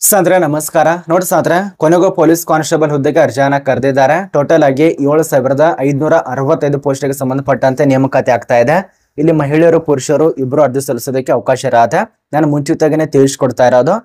ಸಾಂದ್ರೆ ನಮಸ್ಕಾರ ನೋಡಿ ಸಾಂದ್ರೆ ಕೊನೆಗೂ ಪೊಲೀಸ್ ಕಾನ್ಸ್ಟೇಬಲ್ ಹುದ್ದೆಗೆ ಅರ್ಜಿಯನ್ನ ಕರೆದಿದ್ದಾರೆ. ಟೋಟಲ್ ಆಗಿ 7,565 ಪೋಸ್ಟ್ಗೆ ಸಂಬಂಧಪಟ್ಟಂತೆ ನೇಮಕಾತಿ ಆಗ್ತಾ ಇದೆ. ಇಲ್ಲಿ ಮಹಿಳೆಯರು ಪುರುಷರು ಇಬ್ರು ಅರ್ಜಿ ಸಲ್ಲಿಸೋದಕ್ಕೆ ಅವಕಾಶ ಇರತ್ತೆ. ನಾನು ಮುಂಚಿತವಾಗಿನೇ ತಿಳಿಸ್ಕೊಡ್ತಾ ಇರೋದು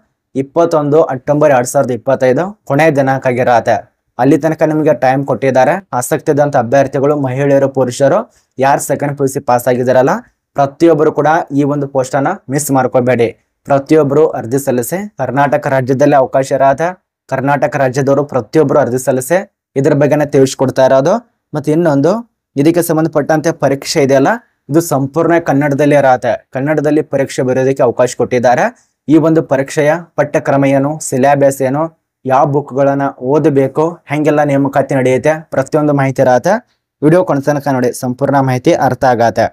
21 ಅಕ್ಟೋಬರ್ 2025 ಕೊನೆಯ ದಿನಾಂಕ ಆಗಿರತ್ತೆ. ಅಲ್ಲಿ ತನಕ ನಿಮಗೆ ಟೈಮ್ ಕೊಟ್ಟಿದ್ದಾರೆ. ಆಸಕ್ತಿ ಇದ್ದಂತ ಅಭ್ಯರ್ಥಿಗಳು ಮಹಿಳೆಯರು ಪುರುಷರು ಯಾರು ಸೆಕೆಂಡ್ PUC ಪಾಸ್ ಆಗಿದಾರಲ್ಲ ಪ್ರತಿಯೊಬ್ಬರು ಕೂಡ ಈ ಒಂದು ಪೋಸ್ಟ್ ಅನ್ನ ಮಿಸ್ ಮಾಡ್ಕೋಬೇಡಿ. ಪ್ರತಿಯೊಬ್ಬರು ಅರ್ಜಿ ಸಲ್ಲಿಸಿ. ಕರ್ನಾಟಕ ರಾಜ್ಯದಲ್ಲಿ ಅವಕಾಶ ಇರತ್ತೆ. ಕರ್ನಾಟಕ ರಾಜ್ಯದವರು ಪ್ರತಿಯೊಬ್ಬರು ಅರ್ಜಿ ಸಲ್ಲಿಸಿ. ಇದ್ರ ಬಗ್ಗೆನೇ ತಿಳಿಸ್ಕೊಡ್ತಾ ಇರೋದು. ಮತ್ತೆ ಇನ್ನೊಂದು ಇದಕ್ಕೆ ಸಂಬಂಧಪಟ್ಟಂತೆ ಪರೀಕ್ಷೆ ಇದೆಯಲ್ಲ ಇದು ಸಂಪೂರ್ಣ ಕನ್ನಡದಲ್ಲಿ ಇರತ್ತೆ. ಕನ್ನಡದಲ್ಲಿ ಪರೀಕ್ಷೆ ಬರೆಯೋದಕ್ಕೆ ಅವಕಾಶ ಕೊಟ್ಟಿದ್ದಾರೆ. ಈ ಒಂದು ಪರೀಕ್ಷೆಯ ಪಠ್ಯಕ್ರಮ ಏನು, ಸಿಲೆಬಸ್ ಏನು, ಯಾವ ಬುಕ್ಗಳನ್ನ ಓದಬೇಕು, ಹೆಂಗೆಲ್ಲ ನೇಮಕಾತಿ ನಡೆಯುತ್ತೆ ಪ್ರತಿಯೊಂದು ಮಾಹಿತಿ ಇರತ್ತೆ. ವಿಡಿಯೋ ಕೊನೆತನಕ ನೋಡಿ, ಸಂಪೂರ್ಣ ಮಾಹಿತಿ ಅರ್ಥ ಆಗತ್ತೆ.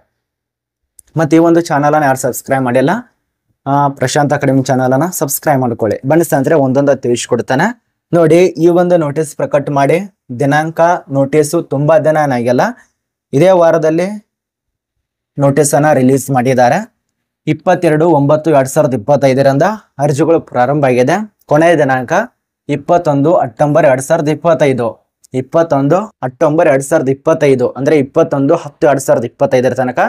ಮತ್ತೆ ಈ ಒಂದು ಚಾನಲ್ ಅನ್ನ ಯಾರು ಸಬ್ಸ್ಕ್ರೈಬ್ ಮಾಡಿಲ್ಲ ಪ್ರಶಾಂತ್ ಅಕಾಡೆಮಿ ಚಾನಲ್ ಅನ್ನ ಸಬ್ಸ್ಕ್ರೈಬ್ ಮಾಡ್ಕೊಳ್ಳಿ. ಬನ್ನಿ ಅಂದ್ರೆ ಒಂದೊಂದು ತಿಳಿಸ್ಕೊಡ್ತಾನೆ ನೋಡಿ. ಈ ಒಂದು ನೋಟಿಸ್ ಪ್ರಕಟ ಮಾಡಿ ದಿನಾಂಕ ನೋಟಿಸು ತುಂಬಾ ದಿನ ಏನಾಗಿಲ್ಲ, ಇದೇ ವಾರದಲ್ಲಿ ನೋಟಿಸ್ ಅನ್ನ ರಿಲೀಸ್ ಮಾಡಿದ್ದಾರೆ. 22/9/2025 ಅರ್ಜಿಗಳು ಪ್ರಾರಂಭ ಆಗಿದೆ. ಕೊನೆಯ ದಿನಾಂಕ 21 ಅಕ್ಟೋಬರ್ 2025. 21 ಅಕ್ಟೋಬರ್ 2025 ಅಂದ್ರೆ 21/10/2025 ತನಕ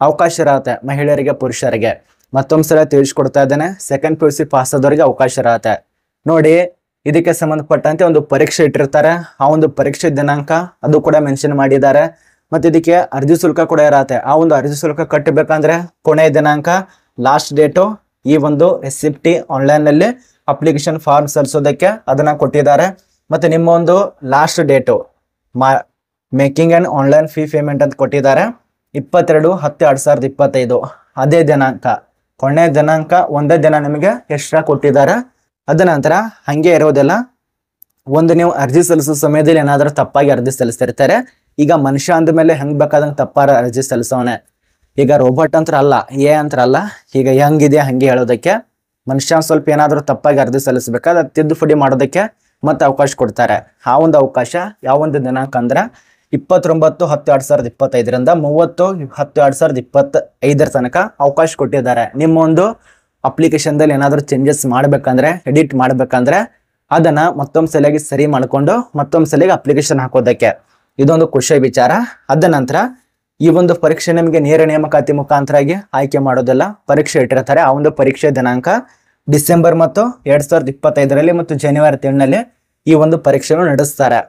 ಅವಕಾಶ ಇರತ್ತೆ ಮಹಿಳೆಯರಿಗೆ ಪುರುಷರಿಗೆ. ಮತ್ತೊಂದು ಸಲ ತಿಳಿಸ್ಕೊಡ್ತಾ ಇದ್ದೇನೆ, ಸೆಕೆಂಡ್ PUC ಪಾಸ್ ಆದವರಿಗೆ ಅವಕಾಶ ಇರತ್ತೆ. ನೋಡಿ ಇದಕ್ಕೆ ಸಂಬಂಧಪಟ್ಟಂತೆ ಒಂದು ಪರೀಕ್ಷೆ ಇಟ್ಟಿರ್ತಾರೆ. ಆ ಒಂದು ಪರೀಕ್ಷೆ ದಿನಾಂಕ ಅದು ಕೂಡ ಮೆನ್ಷನ್ ಮಾಡಿದ್ದಾರೆ. ಮತ್ತೆ ಇದಕ್ಕೆ ಅರ್ಜಿ ಶುಲ್ಕ ಕೂಡ ಇರತ್ತೆ. ಆ ಒಂದು ಅರ್ಜಿ ಶುಲ್ಕ ಕಟ್ಟಬೇಕಂದ್ರೆ ಕೊನೆಯ ದಿನಾಂಕ ಲಾಸ್ಟ್ ಡೇಟು ಈ ಒಂದು SFT ಆನ್ಲೈನ್ ನಲ್ಲಿ ಅಪ್ಲಿಕೇಶನ್ ಫಾರ್ಮ್ ಸಲ್ಲಿಸೋದಕ್ಕೆ ಅದನ್ನ ಕೊಟ್ಟಿದ್ದಾರೆ. ಮತ್ತೆ ನಿಮ್ಮ ಒಂದು last date making and online fee payment ಅಂತ ಕೊಟ್ಟಿದ್ದಾರೆ 22/10/2025. ಅದೇ ದಿನಾಂಕ ಕೊನೆಯ ದಿನಾಂಕ ಒಂದೇ ದಿನ ನಿಮಗೆ ಎಕ್ಸ್ಟ್ರಾ ಕೊಟ್ಟಿದ್ದಾರೆ. ಅದ ನಂತರ ಹಂಗೆ ಇರೋದಿಲ್ಲ. ಒಂದು ನೀವು ಅರ್ಜಿ ಸಲ್ಲಿಸೋ ಸಮಯದಲ್ಲಿ ಏನಾದ್ರೂ ತಪ್ಪಾಗಿ ಅರ್ಜಿ ಸಲ್ಲಿಸ್ತಿರ್ತಾರೆ. ಈಗ ಮನುಷ್ಯ ಅಂದ ಮೇಲೆ ಹೆಂಗ್ ಬೇಕಾದಂಗೆ ತಪ್ಪಾರ ಅರ್ಜಿ ಸಲ್ಲಿಸೋನೆ. ಈಗ ರೋಬೋಟ್ ಅಂತ ಅಲ್ಲ, ಅಂತ ಅಲ್ಲ. ಈಗ ಹೆಂಗಿದೆ ಹಂಗೆ ಹೇಳೋದಕ್ಕೆ ಮನುಷ್ಯ ಸ್ವಲ್ಪ ಏನಾದ್ರೂ ತಪ್ಪಾಗಿ ಅರ್ಜಿ ಸಲ್ಲಿಸಬೇಕಾದ್ರೆ ತಿದ್ದುಪಡಿ ಮಾಡೋದಕ್ಕೆ ಮತ್ತೆ ಅವಕಾಶ ಕೊಡ್ತಾರೆ. ಆ ಒಂದು ಅವಕಾಶ ಯಾವ ಒಂದು ದಿನಾಂಕ ಅಂದ್ರೆ 29/10/2025 30/10/2025 ತನಕ ಅವಕಾಶ ಕೊಟ್ಟಿದ್ದಾರೆ. ನಿಮ್ಮ ಒಂದು ಅಪ್ಲಿಕೇಶನ್ದಲ್ಲಿ ಏನಾದರೂ ಚೇಂಜಸ್ ಮಾಡ್ಬೇಕಂದ್ರೆ, ಎಡಿಟ್ ಮಾಡ್ಬೇಕಂದ್ರೆ ಅದನ್ನ ಮತ್ತೊಂದು ಸಲಿಯಾಗಿ ಸರಿ ಮಾಡ್ಕೊಂಡು ಮತ್ತೊಂದು ಸಲಿಗೆ ಅಪ್ಲಿಕೇಶನ್ ಹಾಕೋದಕ್ಕೆ ಇದೊಂದು ಖುಷಿ ವಿಚಾರ. ಅದ ನಂತರ ಈ ಒಂದು ಪರೀಕ್ಷೆ ನಿಮಗೆ ನೇರ ನೇಮಕಾತಿ ಮುಖಾಂತರಾಗಿ ಆಯ್ಕೆ ಮಾಡೋದಿಲ್ಲ. ಪರೀಕ್ಷೆ ಇಟ್ಟಿರ್ತಾರೆ. ಆ ಒಂದು ಪರೀಕ್ಷೆ ದಿನಾಂಕ ಡಿಸೆಂಬರ್ ಮತ್ತು 2025 ಮತ್ತು ಜನವರಿ ತಿಂಗಳಲ್ಲಿ ಈ ಒಂದು ಪರೀಕ್ಷೆಯನ್ನು ನಡೆಸ್ತಾರೆ.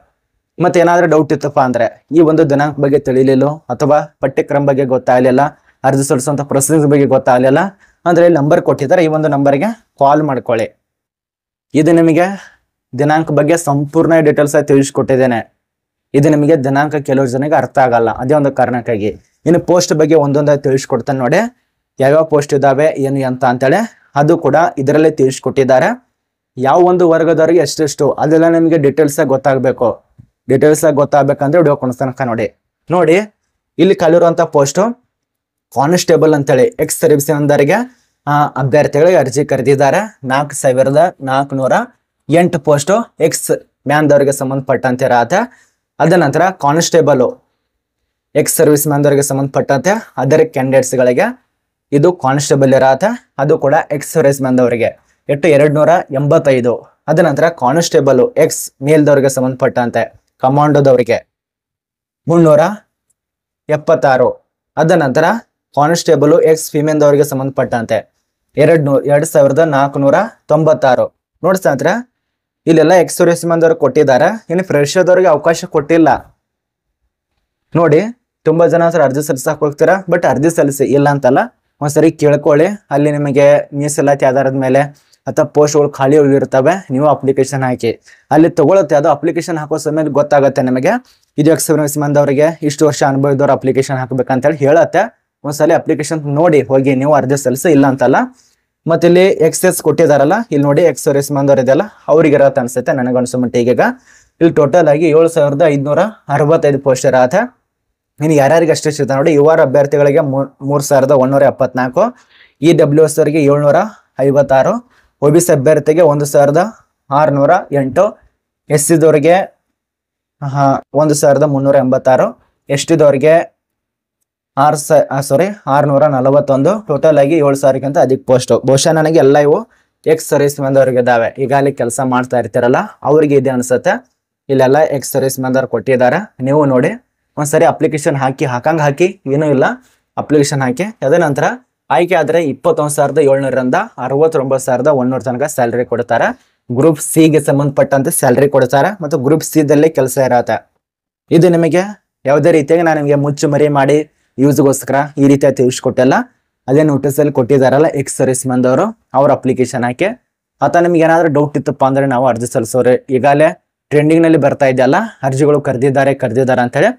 ಮತ್ತೆ ಏನಾದ್ರೂ ಡೌಟ್ ಇತ್ತಪ್ಪ ಅಂದ್ರೆ ಈ ಒಂದು ದಿನಾಂಕ ಬಗ್ಗೆ ತಿಳಿಲಿಲ್ಲ ಅಥವಾ ಪಠ್ಯಕ್ರಮ ಬಗ್ಗೆ ಗೊತ್ತಾಗಲಿಲ್ಲ, ಅರ್ಜಿ ಸಲ್ಲಿಸುವಂತ ಪ್ರೊಸೆಸ್ ಬಗ್ಗೆ ಗೊತ್ತಾಗಲಿಲ್ಲ ಅಂದ್ರೆ ಇಲ್ಲಿ ನಂಬರ್ ಕೊಟ್ಟಿದ್ದಾರೆ. ಈ ಒಂದು ನಂಬರ್ಗೆ ಕಾಲ್ ಮಾಡ್ಕೊಳ್ಳಿ. ಇದು ನಿಮಗೆ ದಿನಾಂಕ ಬಗ್ಗೆ ಸಂಪೂರ್ಣ ಡೀಟೇಲ್ಸ್ ಆಗಿ ತಿಳಿಸ್ಕೊಟ್ಟಿದ್ದೇನೆ. ಇದು ನಿಮಗೆ ದಿನಾಂಕ ಕೆಲವು ಜನಕ್ಕೆ ಅರ್ಥ ಆಗಲ್ಲ, ಅದೇ ಒಂದು ಕಾರಣಕ್ಕಾಗಿ. ಇನ್ನು ಪೋಸ್ಟ್ ಬಗ್ಗೆ ಒಂದೊಂದಾಗಿ ತಿಳಿಸ್ಕೊಡ್ತಾನೆ ನೋಡಿ. ಯಾವ್ಯಾವ ಪೋಸ್ಟ್ ಇದಾವೆ ಏನು ಅಂತ ಅಂತೇಳಿ ಅದು ಕೂಡ ಇದರಲ್ಲೇ ತಿಳಿಸ್ಕೊಟ್ಟಿದ್ದಾರೆ. ಯಾವ ಒಂದು ವರ್ಗದವರಿಗೆ ಎಷ್ಟೆಷ್ಟು ಅದೆಲ್ಲ ನಿಮಗೆ ಡೀಟೇಲ್ಸ್ ಆಗಿ ಗೊತ್ತಾಗಬೇಕು. ಡೀಟೇಲ್ಸ್ ಆಗಿ ಗೊತ್ತಾಗಬೇಕಂದ್ರೆ ವಿಡಿಯೋ ಕೊನೆತನಕ ನೋಡಿ. ಇಲ್ಲಿ ಕಲಿರುವಂತ ಪೋಸ್ಟ್ ಕಾನ್ಸ್ಟೇಬಲ್ ಅಂತೇಳಿ ಎಕ್ಸ್ ಸರ್ವಿಸ್ನವರಿಗೆ ಅಭ್ಯರ್ಥಿಗಳಿಗೆ ಅರ್ಜಿ ಕರೆದಿದ್ದಾರೆ. 4,408 ಪೋಸ್ಟ್ ಎಕ್ಸ್ ಮ್ಯಾನ್ದವರಿಗೆ ಸಂಬಂಧಪಟ್ಟಂತೆ ಇರತ್ತೆ. ಅದ ನಂತರ ಕಾನ್ಸ್ಟೇಬಲ್ ಎಕ್ಸ್ ಸರ್ವಿಸ್ ಮ್ಯಾನ್ದವರಿಗೆ ಸಂಬಂಧಪಟ್ಟಂತೆ ಅದರ್ ಕ್ಯಾಂಡಿಡೇಟ್ಸ್ಗಳಿಗೆ ಇದು ಕಾನ್ಸ್ಟೇಬಲ್ ಇರತ್ತೆ. ಅದು ಕೂಡ ಎಕ್ಸ್ ಸರ್ವಿಸ್ ಮ್ಯಾನ್ದವರಿಗೆ 285. ಅದ ನಂತರ ಕಾನ್ಸ್ಟೇಬಲ್ ಎಕ್ಸ್ ಮೇಲ್ದವರಿಗೆ ಸಂಬಂಧಪಟ್ಟಂತೆ ಕಮಾಂಡೋದವರಿಗೆ 376. ಅದ ನಂತರ ಕಾನ್ಸ್ಟೇಬಲ್ ಎಕ್ಸ್ ಫಿಮೇಲ್ದವರಿಗೆ ಸಂಬಂಧಪಟ್ಟಂತೆ 2,496. ನೋಡ್ಸಂದ್ರೆ ಇಲ್ಲೆಲ್ಲ ಎಕ್ಸ್ ಸರ್ವಿಸ್ ಮ್ಯಾನ್ದವ್ರಿಗೆ ಕೊಟ್ಟಿದ್ದಾರೆ. ಇನ್ನು ಫ್ರೆಶರ್ದವ್ರಿಗೆ ಅವಕಾಶ ಕೊಟ್ಟಿಲ್ಲ. ನೋಡಿ ತುಂಬಾ ಜನ ಅರ್ಜಿ ಸಲ್ಲಿಸಕ್ ಹೋಗ್ತೀರಾ, ಬಟ್ ಅರ್ಜಿ ಸಲ್ಲಿಸಿ ಇಲ್ಲ ಅಂತಲ್ಲ, ಒಂದ್ಸರಿ ಕೇಳ್ಕೊಳ್ಳಿ. ಅಲ್ಲಿ ನಿಮಗೆ ಮೀಸಲಾತಿ ಆಧಾರದ ಮೇಲೆ ಅಥವಾ ಪೋಸ್ಟ್ಗಳು ಖಾಲಿ ಉಳಿದಿರ್ತವೆ, ನೀವು ಅಪ್ಲಿಕೇಶನ್ ಹಾಕಿ ಅಲ್ಲಿ ತಗೊಳುತ್ತೆ. ಅದು ಅಪ್ಲಿಕೇಶನ್ ಹಾಕೋ ಸಮಯ ಗೊತ್ತಾಗುತ್ತೆ ನಿಮಗೆ. ಇದು ಎಕ್ಸ್ ಸರ್ವಿಸ್ ಮ್ಯಾನ್ದವರಿಗೆ ಇಷ್ಟು ವರ್ಷ ಅನುಭವ ಇದ್ದವ್ರು ಅಪ್ಲಿಕೇಶನ್ ಹಾಕ್ಬೇಕಂತೇಳಿ ಹೇಳತ್ತೆ. ಒಂದ್ಸಲಿ ಅಪ್ಲಿಕೇಶನ್ ನೋಡಿ ಹೋಗಿ ನೀವು ಅರ್ಜಿ ಸಲ್ಲಿಸಿ ಇಲ್ಲ ಅಂತಲ್ಲ. ಮತ್ತೆ ಇಲ್ಲಿ ಎಕ್ಸೆಸ್ ಕೊಟ್ಟಿದಾರಲ್ಲ, ಇಲ್ಲಿ ನೋಡಿ ಎಕ್ಸ್ ಸರ್ವಿಸ್ ಮ್ಯಾನ್ದವ್ರು ಇದೆಯಲ್ಲ ಅವ್ರಿಗೆ ಇರತ್ತೆ ಅನ್ಸುತ್ತೆ ನನಗನ್ಸೋ ಮಟ್ಟಿಗೆ. ಈಗ ಇಲ್ಲಿ ಟೋಟಲ್ ಆಗಿ 7,565 ಪೋಸ್ಟ್ ಇರತ್ತೆ. ಇನ್ನು ಯಾರ್ಯಾರಿಗೆ ಅಷ್ಟೇ ಸಿಗ್ತಾ ನೋಡಿ, ಯುವ ಅಭ್ಯರ್ಥಿಗಳಿಗೆ 3,174, EWS ಅವರಿಗೆ 756, OBC ಅಭ್ಯರ್ಥಿಗೆ 1,608, SC ದವರಿಗೆ 1,386, ST ದವರಿಗೆ 641. ಟೋಟಲ್ ಆಗಿ 7,000ಕ್ಕಿಂತ ಅಧಿಕ ಪೋಸ್ಟ್. ಬಹುಶಃ ನನಗೆ ಎಲ್ಲ ಇವು ಎಕ್ಸ್ ಸರ್ವಿಸ್ ಮ್ಯಾನ್ ಅವ್ರಿಗೆ ಇದಾವೆ. ಈಗಾಗಲೇ ಕೆಲಸ ಮಾಡ್ತಾ ಇರ್ತಾರಲ್ಲ ಅವ್ರಿಗೆ ಇದೆ ಅನ್ಸುತ್ತೆ. ಇಲ್ಲೆಲ್ಲ ಎಕ್ಸ್ ಸರ್ವಿಸ್ ಮ್ಯಾನ್ ಅವ್ರು ಕೊಟ್ಟಿದ್ದಾರೆ. ನೀವು ನೋಡಿ ಒಂದ್ಸರಿ ಅಪ್ಲಿಕೇಶನ್ ಹಾಕಿ ಏನೂ ಇಲ್ಲ, ಅಪ್ಲಿಕೇಶನ್ ಹಾಕಿ ಅದ ನಂತರ ಆಯ್ಕೆ ಆದ್ರೆ 21,700ರಿಂದ 69,100 ತನಕ ಸ್ಯಾಲ್ರಿ ಕೊಡ್ತಾರೆ. ಗ್ರೂಪ್ ಸಿ ಗೆ ಸಂಬಂಧಪಟ್ಟಂತೆ ಸ್ಯಾಲ್ರಿ ಕೊಡ್ತಾರೆ ಮತ್ತು ಗ್ರೂಪ್ ಸಿ ದಲ್ಲಿ ಕೆಲಸ ಇರತ್ತೆ. ಇದು ನಿಮಗೆ ಯಾವುದೇ ರೀತಿಯಾಗಿ ನಾನು ನಿಮಗೆ ಮುಚ್ಚು ಮರಿ ಮಾಡಿ ಯೂಸ್ಗೋಸ್ಕರ ಈ ರೀತಿಯಾಗಿ ತಿಳಿಸ್ಕೊಟ್ಟಲ್ಲ. ಅದೇ ನೋಟಿಸ್ ಅಲ್ಲಿ ಕೊಟ್ಟಿದಾರಲ್ಲ ಎಕ್ಸ್ ಸರ್ವಿಸ್ ಮ್ಯಾನ್ ಅವರು, ಅವ್ರ ಅಪ್ಲಿಕೇಶನ್ ಹಾಕಿ. ಅಥವಾ ನಿಮ್ಗೆ ಏನಾದ್ರೂ ಡೌಟ್ ಇತ್ತಪ್ಪ ಅಂದ್ರೆ ನಾವು ಅರ್ಜಿ ಸಲ್ಲಿಸೋರು ಈಗಾಗಲೇ ಟ್ರೆಂಡಿಂಗ್ ನಲ್ಲಿ ಬರ್ತಾ ಇದೆಯಲ್ಲ, ಅರ್ಜಿಗಳು ಕರೆದಿದ್ದಾರೆ ಅಂತ ಹೇಳಿ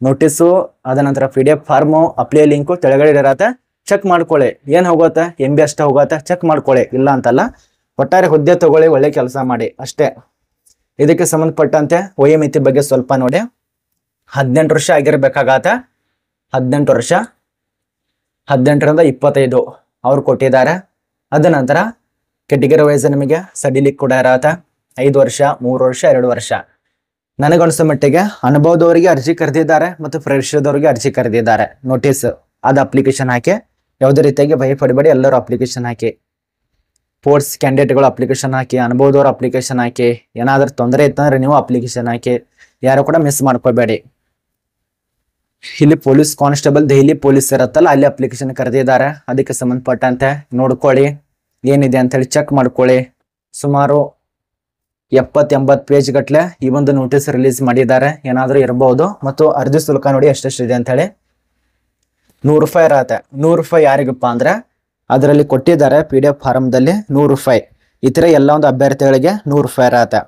ನೋಟಿಸು, ಅದ ನಂತರ PDF ಫಾರ್ಮು, ಅಪ್ಲೈ ಲಿಂಕು ತೆಳಗಡೆ ಇರತ್ತೆ. ಚೆಕ್ ಮಾಡ್ಕೊಳ್ಳಿ. ಏನ್ ಹೋಗುತ್ತೆ MB ಅಷ್ಟೇ ಹೋಗುತ್ತೆ, ಚೆಕ್ ಮಾಡ್ಕೊಳ್ಳಿ. ಇಲ್ಲ ಅಂತಲ್ಲ, ಒಟ್ಟಾರೆ ಹುದ್ದೆ ತಗೊಳ್ಳಿ, ಒಳ್ಳೆ ಕೆಲಸ ಮಾಡಿ ಅಷ್ಟೇ. ಇದಕ್ಕೆ ಸಂಬಂಧಪಟ್ಟಂತೆ ವಯೋಮಿತಿ ಬಗ್ಗೆ ಸ್ವಲ್ಪ ನೋಡಿ. 18 ವರ್ಷ ಆಗಿರ್ಬೇಕಾಗತ್ತೆ. 18 ವರ್ಷ, 18ರಿಂದ 25 ಅವ್ರು ಕೊಟ್ಟಿದ್ದಾರೆ. ಅದ ನಂತರ ಕೆಟಗರಿ ವೈಸ್ ನಿಮಗೆ ಸಡಿಲಿಕ್ ಕೂಡ ಇರತ್ತೆ. 5 ವರ್ಷ, 3 ವರ್ಷ, 2 ವರ್ಷ. ನನಗನ್ಸೋ ಮಟ್ಟಿಗೆ ಅನುಭವದವರಿಗೆ ಅರ್ಜಿ ಕರೆದಿದ್ದಾರೆ ಮತ್ತು ಫ್ರೆಶರ್ದವರಿಗೆ ಅರ್ಜಿ ಕರೆದಿದ್ದಾರೆ. ನೋಟಿಸ್ ಅದು ಅಪ್ಲಿಕೇಶನ್ ಹಾಕಿ, ಯಾವುದೇ ರೀತಿಯಾಗಿ ಭಯ ಪಡಬೇಡಿ. ಎಲ್ಲರೂ ಅಪ್ಲಿಕೇಶನ್ ಹಾಕಿ. ಸ್ಪೋರ್ಟ್ಸ್ ಕ್ಯಾಂಡಿಡೇಟ್ಗಳು ಅಪ್ಲಿಕೇಶನ್ ಹಾಕಿ, ಅನುಭವದವರು ಅಪ್ಲಿಕೇಶನ್ ಹಾಕಿ. ಏನಾದ್ರೂ ತೊಂದರೆ ಇತ್ತಂದ್ರೆ ನೀವು ಅಪ್ಲಿಕೇಶನ್ ಹಾಕಿ. ಯಾರು ಕೂಡ ಮಿಸ್ ಮಾಡ್ಕೋಬೇಡಿ. ಇಲ್ಲಿ ಪೊಲೀಸ್ ಕಾನ್ಸ್ಟೇಬಲ್, ದೆಹಲಿ ಪೊಲೀಸ್ ಇರತ್ತಲ್ಲ, ಅಲ್ಲಿ ಅಪ್ಲಿಕೇಶನ್ ಕರೆದಿದ್ದಾರೆ. ಅದಕ್ಕೆ ಸಂಬಂಧಪಟ್ಟಂತೆ ನೋಡ್ಕೊಳ್ಳಿ ಏನಿದೆ ಅಂತ ಹೇಳಿ ಚೆಕ್ ಮಾಡ್ಕೊಳ್ಳಿ. ಸುಮಾರು 70-80 ಪೇಜ್ ಗಟ್ಲೆ ಈ ಒಂದು ನೋಟಿಸ್ ರಿಲೀಸ್ ಮಾಡಿದ್ದಾರೆ. ಏನಾದ್ರೂ ಇರಬಹುದು. ಮತ್ತು ಅರ್ಜಿ ಶುಲ್ಕ ನೋಡಿ ಎಷ್ಟೆಷ್ಟಿದೆ ಅಂತ ಹೇಳಿ. 100 ರೂಪಾಯಿ ಇರತ್ತೆ. 100 ರೂಪಾಯಿ ಯಾರಿಗಪ್ಪ ಅಂದ್ರೆ ಅದರಲ್ಲಿ ಕೊಟ್ಟಿದ್ದಾರೆ PDF ಫಾರಮ್ದಲ್ಲಿ 100 ರೂಪಾಯಿ. ಇತರ ಎಲ್ಲ ಒಂದು ಅಭ್ಯರ್ಥಿಗಳಿಗೆ 100 ರೂಪಾಯಿ ಇರತ್ತೆ.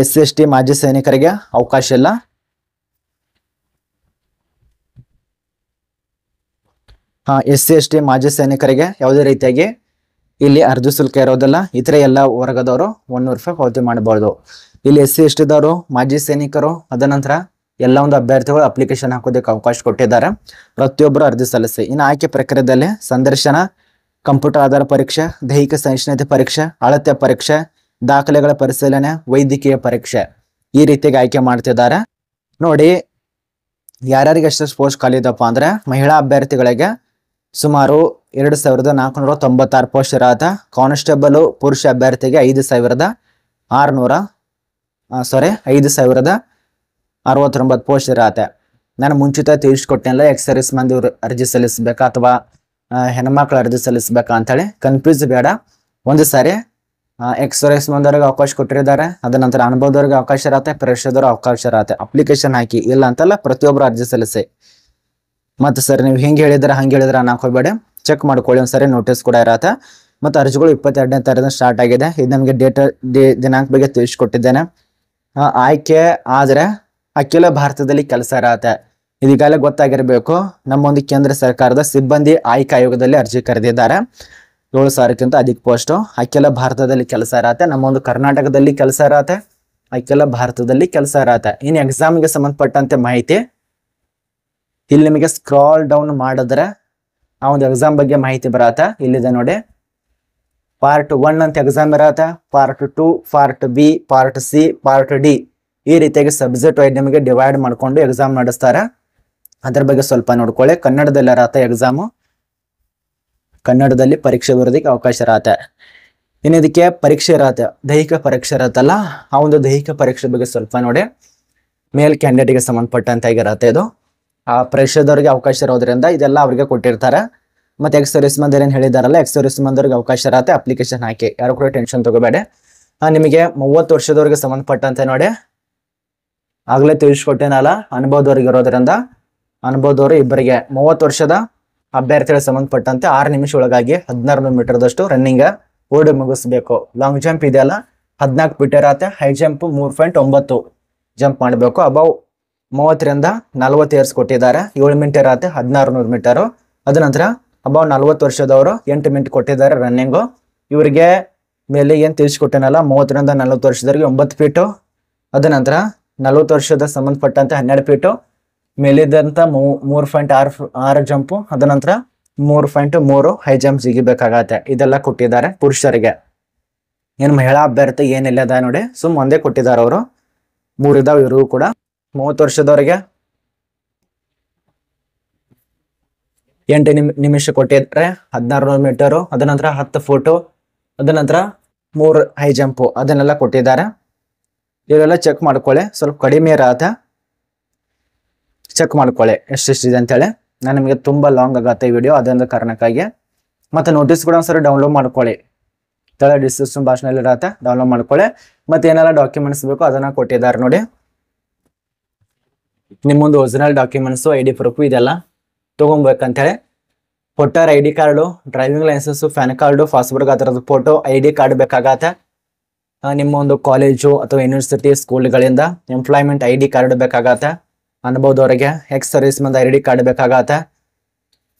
SC ST ಮಾಜಿ ಸೈನಿಕರಿಗೆ ಅವಕಾಶ ಇಲ್ಲ. SC ST ಮಾಜಿ ಸೈನಿಕರಿಗೆ ಯಾವುದೇ ರೀತಿಯಾಗಿ ಇಲ್ಲಿ ಅರ್ಜಿ ಶುಲ್ಕ ಇರೋದಿಲ್ಲ. ಇತರ ಎಲ್ಲ ವರ್ಗದವರು 100 ರೂಪಾಯಿ ಪಾವತಿ ಮಾಡಬಹುದು. ಇಲ್ಲಿ SC ST ದವರು, ಮಾಜಿ ಸೈನಿಕರು, ಅದ ನಂತರ ಎಲ್ಲ ಒಂದು ಅಭ್ಯರ್ಥಿಗಳು ಅಪ್ಲಿಕೇಶನ್ ಹಾಕೋದಕ್ಕೆ ಅವಕಾಶ ಕೊಟ್ಟಿದ್ದಾರೆ. ಪ್ರತಿಯೊಬ್ಬರು ಅರ್ಜಿ ಸಲ್ಲಿಸಿ. ಇನ್ನು ಆಯ್ಕೆ ಪ್ರಕ್ರಿಯೆಯಲ್ಲಿ ಸಂದರ್ಶನ, ಕಂಪ್ಯೂಟರ್ ಆಧಾರ ಪರೀಕ್ಷೆ, ದೈಹಿಕ ಸಹಿಷ್ಣುತೆ ಪರೀಕ್ಷೆ, ಅಳತೆ ಪರೀಕ್ಷೆ, ದಾಖಲೆಗಳ ಪರಿಶೀಲನೆ, ವೈದ್ಯಕೀಯ ಪರೀಕ್ಷೆ, ಈ ರೀತಿಯಾಗಿ ಆಯ್ಕೆ ಮಾಡ್ತಿದ್ದಾರೆ. ನೋಡಿ ಯಾರ್ಯಾರಿಗೆ ಎಷ್ಟು ಪೋಸ್ಟ್ ಖಾಲಿ ಇದಪ್ಪ ಅಂದ್ರೆ ಮಹಿಳಾ ಅಭ್ಯರ್ಥಿಗಳಿಗೆ ಸುಮಾರು 2,496 ಪೋಸ್ಟ್ ಇರತ್ತೆ. ಕಾನ್ಸ್ಟೇಬಲ್ ಪುರುಷ ಅಭ್ಯರ್ಥಿಗೆ 5,069 ಪೋಸ್ಟ್ ಇರತ್ತೆ. ನಾನು ಮುಂಚಿತ ತಿಳಿಸ್ಕೊಟ್ಟೆನಲ್ಲ, ಎಕ್ಸ್ ಸರ್ವಿಸ್ ಮಂದಿ ಅರ್ಜಿ ಸಲ್ಲಿಸಬೇಕಾ ಅಥವಾ ಹೆಣ್ಮಕ್ಳು ಅರ್ಜಿ ಸಲ್ಲಿಸಬೇಕಾ ಅಂತೇಳಿ ಕನ್ಫ್ಯೂಸ್ ಬೇಡ. ಒಂದು ಸಾರಿ ಎಕ್ಸ್ ಸರ್ವಿಸ್ ಮಂದವ್ರಿಗೆ ಅವಕಾಶ ಕೊಟ್ಟಿದ್ದಾರೆ. ಅದ ನಂತರ ಅನುಭವದವ್ರಿಗೆ ಅವಕಾಶ ಇರತ್ತೆ, ಫ್ರೆಶರ್ದವ್ರ ಅವಕಾಶ ಇರತ್ತೆ. ಅಪ್ಲಿಕೇಶನ್ ಹಾಕಿ. ಇಲ್ಲ ಅಂತಲ್ಲ, ಪ್ರತಿಯೊಬ್ಬರು ಅರ್ಜಿ ಸಲ್ಲಿಸಿ. ಮತ್ತೆ ಸರ್ ನೀವು ಹಂಗೆ ಹೇಳಿದ್ರೆ ಅನ್ನಕ್ಕೆ ಹೋಗ್ಬೇಡಿ. ಚೆಕ್ ಮಾಡ್ಕೊಳ್ಳಿ. ಒಂದ್ಸರಿ ನೋಟಿಸ್ ಕೂಡ ಇರತ್ತೆ. ಮತ್ತು ಅರ್ಜಿಗಳು 22ನೇ ತಾರೀಕು ಸ್ಟಾರ್ಟ್ ಆಗಿದೆ. ಇದು ನಮಗೆ ದಿನಾಂಕ ಬಗ್ಗೆ ತಿಳಿಸ್ಕೊಟ್ಟಿದ್ದೇನೆ. ಆಯ್ಕೆ ಆದ್ರೆ ಅಖಿಲ ಭಾರತದಲ್ಲಿ ಕೆಲಸ ಇರತ್ತೆ. ಇದೀಗಾಗಲೇ ಗೊತ್ತಾಗಿರ್ಬೇಕು. ನಮ್ಮೊಂದು ಕೇಂದ್ರ ಸರ್ಕಾರದ ಸಿಬ್ಬಂದಿ ಆಯ್ಕೆ ಆಯೋಗದಲ್ಲಿ ಅರ್ಜಿ ಕರೆದಿದ್ದಾರೆ. 7,000ಕ್ಕಿಂತ ಅಧಿಕ ಪೋಸ್ಟ್. ಅಖಿಲ ಭಾರತದಲ್ಲಿ ಕೆಲಸ ಇರತ್ತೆ. ನಮ್ಮೊಂದು ಕರ್ನಾಟಕದಲ್ಲಿ ಕೆಲಸ ಇರತ್ತೆ, ಅಖಿಲ ಭಾರತದಲ್ಲಿ ಕೆಲಸ ಇರತ್ತೆ. ಇನ್ನು ಎಕ್ಸಾಮ್ಗೆ ಸಂಬಂಧಪಟ್ಟಂತೆ ಮಾಹಿತಿ ಇಲ್ಲಿ ನಿಮಗೆ ಸ್ಕ್ರಾಲ್ ಡೌನ್ ಮಾಡಿದ್ರೆ ಆ ಒಂದು ಎಕ್ಸಾಮ್ ಬಗ್ಗೆ ಮಾಹಿತಿ ಬರತ್ತೆ. ಇಲ್ಲಿದೆ ನೋಡಿ. ಪಾರ್ಟ್ 1 ಅಂತ ಎಕ್ಸಾಮ್ ಇರತ್ತೆ, part 2, part B, part C, part D, ಈ ರೀತಿಯಾಗಿ ಸಬ್ಜೆಕ್ಟ್ ವೈಸ್ ನಿಮಗೆ ಡಿವೈಡ್ ಮಾಡ್ಕೊಂಡು ಎಕ್ಸಾಮ್ ನಡೆಸ್ತಾರೆ. ಅದ್ರ ಬಗ್ಗೆ ಸ್ವಲ್ಪ ನೋಡ್ಕೊಳ್ಳಿ. ಕನ್ನಡದಲ್ಲಿ ಇರತ್ತೆ ಎಕ್ಸಾಮು. ಕನ್ನಡದಲ್ಲಿ ಪರೀಕ್ಷೆ ಬರೋದಕ್ಕೆ ಅವಕಾಶ ಇರತ್ತೆ. ಇನ್ನು ಇದಕ್ಕೆ ಪರೀಕ್ಷೆ ಇರತ್ತೆ, ದೈಹಿಕ ಪರೀಕ್ಷೆ ಇರತ್ತಲ್ಲ, ಆ ಒಂದು ದೈಹಿಕ ಪರೀಕ್ಷೆ ಬಗ್ಗೆ ಸ್ವಲ್ಪ ನೋಡಿ. ಮೇಲ್ ಕ್ಯಾಂಡಿಡೇಟ್ಗೆ ಸಂಬಂಧಪಟ್ಟಂತೆ ಇರತ್ತೆ ಇದು. ಆ ಪರೀಕ್ಷೆದವ್ರಿಗೆ ಅವಕಾಶ ಇರೋದ್ರಿಂದ ಇದೆಲ್ಲ ಅವ್ರಿಗೆ ಕೊಟ್ಟಿರ್ತಾರೆ. ಮತ್ತೆ ಎಕ್ಸ್ ಸರ್ವಿಸ್ ಮಂದಿ ಏನ್ ಹೇಳಿದಾರಲ್ಲ, ಎಕ್ಸ್ ಸರ್ವಿಸ್ ಮಂದವ್ರಿಗೆ ಅವಕಾಶ ಇರತ್ತೆ. ಅಪ್ಲಿಕೇಶನ್ ಹಾಕಿ. ಯಾರು ಕೂಡ ಟೆನ್ಷನ್ ತಗೋಬೇಡಿ. ನಿಮಗೆ 30 ವರ್ಷದವ್ರಿಗೆ ಸಂಬಂಧಪಟ್ಟಂತೆ ನೋಡಿ, ಆಗ್ಲೇ ತಿಳಿಸ್ಕೊಟ್ಟೇನಲ್ಲ, ಅನುಭವದವ್ರಿಗೆ ಇರೋದ್ರಿಂದ ಅನುಭವದವರು ಇಬ್ಬರಿಗೆ 30 ವರ್ಷದ ಅಭ್ಯರ್ಥಿಗಳಿಗೆ ಸಂಬಂಧಪಟ್ಟಂತೆ 6 ನಿಮಿಷ ಒಳಗಾಗಿ 1600 ಮೀಟರ್ದಷ್ಟು ರನ್ನಿಂಗ್ ಓಡಿ ಮುಗಿಸ್ಬೇಕು. ಲಾಂಗ್ ಜಂಪ್ ಇದೆಯಲ್ಲ 14 ಫೀಟ್ ಇರತ್ತೆ. ಹೈ ಜಂಪ್ 3.9 ಜಂಪ್ ಮಾಡಬೇಕು. ಅಬೌವ್ 30ರಿಂದ 40 ಇಯರ್ಸ್ ಕೊಟ್ಟಿದ್ದಾರೆ. 7 ಮಿನಿಟ್ ಇರತ್ತೆ 1600 ಮೀಟರು. ಅದ ನಂತರ ಅಬೌವ್ 40 ವರ್ಷದವರು 8 ಮಿನಿಟ್ ಕೊಟ್ಟಿದ್ದಾರೆ ರನ್ನಿಂಗು. ಇವರಿಗೆ ಮೇಲೆ ಏನ್ ತಿಳಿಸ್ಕೊಟ್ಟೇನಲ್ಲ, 30ರಿಂದ 40 ವರ್ಷದವರಿಗೆ 9 ಫೀಟು. ಅದ ನಂತರ 40 ವರ್ಷದ ಸಂಬಂಧಪಟ್ಟಂತೆ 12 ಫೀಟು. ಮೇಲಿದ್ದಂತ 3.6 ಜಂಪು. ಅದ ನಂತರ 3.3 ಹೈ ಜಂಪ್ ಜಿಗಿಬೇಕಾಗತ್ತೆ. ಇದೆಲ್ಲ ಕೊಟ್ಟಿದ್ದಾರೆ ಪುರುಷರಿಗೆ. ಏನು ಮಹಿಳಾ ಅಭ್ಯರ್ಥಿ ಏನಿಲ್ಲದ ನೋಡಿ, ಒಂದೇ ಕೊಟ್ಟಿದ್ದಾರೆ ಅವರು. 3 ಇದಾವೆ ಇವರು ಕೂಡ. 30 ವರ್ಷದವರಿಗೆ 8 ನಿಮಿಷ ಕೊಟ್ಟಿದ್ರೆ 1600 ಮೀಟರು. ಅದ ನಂತರ 10 ಫೂಟು ಅದ ನಂತರ 3 ಹೈ ಜಂಪು ಅದನ್ನೆಲ್ಲ ಕೊಟ್ಟಿದ್ದಾರೆ. ಇವೆಲ್ಲ ಚೆಕ್ ಮಾಡ್ಕೊಳ್ಳಿ. ಸ್ವಲ್ಪ ಕಡಿಮೆ ಇರತ್ತೆ, ಚೆಕ್ ಮಾಡ್ಕೊಳ್ಳಿ ಎಷ್ಟೆಷ್ಟಿದೆ ಅಂತೇಳಿ. ನಾನು ನಿಮಗೆ ತುಂಬಾ ಲಾಂಗ್ ಆಗತ್ತೆ ಈ ವಿಡಿಯೋ, ಅದೊಂದು ಕಾರಣಕ್ಕಾಗಿ. ಮತ್ತೆ ನೋಟಿಸ್ ಕೂಡ ಒಂದ್ಸರಿ ಡೌನ್ಲೋಡ್ ಮಾಡ್ಕೊಳ್ಳಿ, ತಳ ಡಿಸ್ಕ್ರಿಪ್ಷನ್ ಭಾಷೆನಲ್ಲಿ ಇರತ್ತೆ, ಡೌನ್ಲೋಡ್ ಮಾಡ್ಕೊಳ್ಳಿ. ಮತ್ತೆ ಏನೆಲ್ಲ ಡಾಕ್ಯುಮೆಂಟ್ಸ್ ಬೇಕೋ ಅದನ್ನ ಕೊಟ್ಟಿದ್ದಾರೆ ನೋಡಿ. ನಿಮ್ಮೊಂದು ಒರಿಜಿನಲ್ ಡಾಕ್ಯುಮೆಂಟ್ಸ್, ID ಪ್ರೂಫ್ ಇದೆಲ್ಲ ತಗೊಬೇಕಂತೇಳಿ. Voter ID card, driving licence, PAN card, passport ಅದರದ್ದು ಫೋಟೋ, ID ಕಾರ್ಡ್ ಬೇಕಾಗತ್ತೆ. ನಿಮ್ಮ ಒಂದು ಕಾಲೇಜು ಅಥವಾ ಯೂನಿವರ್ಸಿಟಿ ಸ್ಕೂಲ್ಗಳಿಂದ ಎಂಪ್ಲಾಯ್ಮೆಂಟ್ ID ಕಾರ್ಡ್ ಬೇಕಾಗತ್ತೆ. ಅನುಭವದವರಿಗೆ ಎಕ್ಸ್ ಸರ್ವಿಸ್ ಮಂದ ID ಕಾರ್ಡ್ ಬೇಕಾಗತ್ತೆ.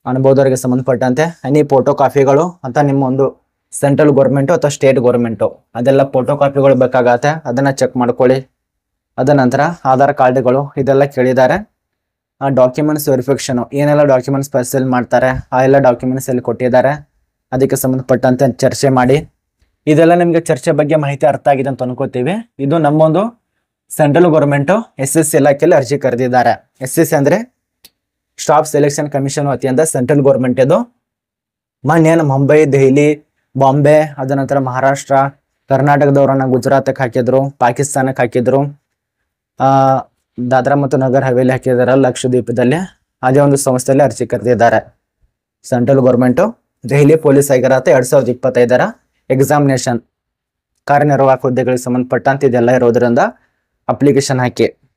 ಅನುಭವದವರಿಗೆ ಸಂಬಂಧಪಟ್ಟಂತೆ ಎನಿ ಫೋಟೋ ಕಾಪಿಗಳು ಅಂತ ನಿಮ್ಮ ಒಂದು ಸೆಂಟ್ರಲ್ ಗೌರ್ಮೆಂಟು ಅಥವಾ ಸ್ಟೇಟ್ ಗೌರ್ಮೆಂಟು ಅದೆಲ್ಲ ಫೋಟೋ ಕಾಪಿಗಳು ಬೇಕಾಗತ್ತೆ, ಅದನ್ನ ಚೆಕ್ ಮಾಡ್ಕೊಳ್ಳಿ. ಅದ ನಂತರ ಆಧಾರ್ ಕಾರ್ಡ್ಗಳು ಇದೆಲ್ಲ ಕೇಳಿದ್ದಾರೆ. ಡಾಕ್ಯುಮೆಂಟ್ಸ್ ವೆರಿಫಿಕೇಶನ್, ಏನೆಲ್ಲ ಡಾಕ್ಯುಮೆಂಟ್ಸ್ ಪರಿಶೀಲನೆ ಮಾಡ್ತಾರೆ ಆ ಎಲ್ಲ ಡಾಕ್ಯುಮೆಂಟ್ಸ್ ಇಲ್ಲಿ ಕೊಟ್ಟಿದ್ದಾರೆ, ಅದಕ್ಕೆ ಸಂಬಂಧಪಟ್ಟಂತೆ ಚರ್ಚೆ ಮಾಡಿ. ಇದೆಲ್ಲ ನಿಮಗೆ ಚರ್ಚೆ ಬಗ್ಗೆ ಮಾಹಿತಿ ಅರ್ಥ ಆಗಿದೆ ಅಂತ ಅನ್ಕೋತೀವಿ. ಇದು ನಮ್ಮೊಂದು ಸೆಂಟ್ರಲ್ ಗೌರ್ಮೆಂಟ್ SSC ಇಲಾಖೆಯಲ್ಲಿ ಅರ್ಜಿ ಕರೆದಿದ್ದಾರೆ. SSC ಅಂದ್ರೆ ಸ್ಟಾಫ್ ಸೆಲೆಕ್ಷನ್ ಕಮಿಷನ್ ವತಿಯಿಂದ ಸೆಂಟ್ರಲ್ ಗೌರ್ಮೆಂಟ್ ಇದು. ಮೊನ್ನೆ ಮುಂಬೈ, ದೆಹಲಿ, ಬಾಂಬೆ, ಅದ ನಂತರ ಮಹಾರಾಷ್ಟ್ರ, ಕರ್ನಾಟಕದವರನ್ನ ಗುಜರಾತ್ಗೆ ಹಾಕಿದ್ರು, ಪಾಕಿಸ್ತಾನಕ್ಕೆ ಹಾಕಿದ್ರು, ದಾದ್ರಾ ಮತ್ತು ನಗರ್ ಹವೇಲಿ ಹಾಕಿದಾರೆ ಲಕ್ಷದ್ವೀಪದಲ್ಲಿ. ಅದೇ ಒಂದು ಸಂಸ್ಥೆಯಲ್ಲಿ ಅರ್ಜಿ ಕರೆದಿದ್ದಾರೆ ಸೆಂಟ್ರಲ್ ಗೌರ್ಮೆಂಟ್. ದೆಹಲಿ ಪೊಲೀಸ್ ಆಗಿರತ್ತೆ 2025 ಎಕ್ಸಾಮಿನೇಷನ್ ಕಾರ್ಯನಿರ್ವಾಹಕ ಹುದ್ದೆಗಳಿಗೆ ಸಂಬಂಧಪಟ್ಟಂತೆ ಇದೆಲ್ಲ ಇರೋದ್ರಿಂದ ಅಪ್ಲಿಕೇಶನ್ ಹಾಕಿ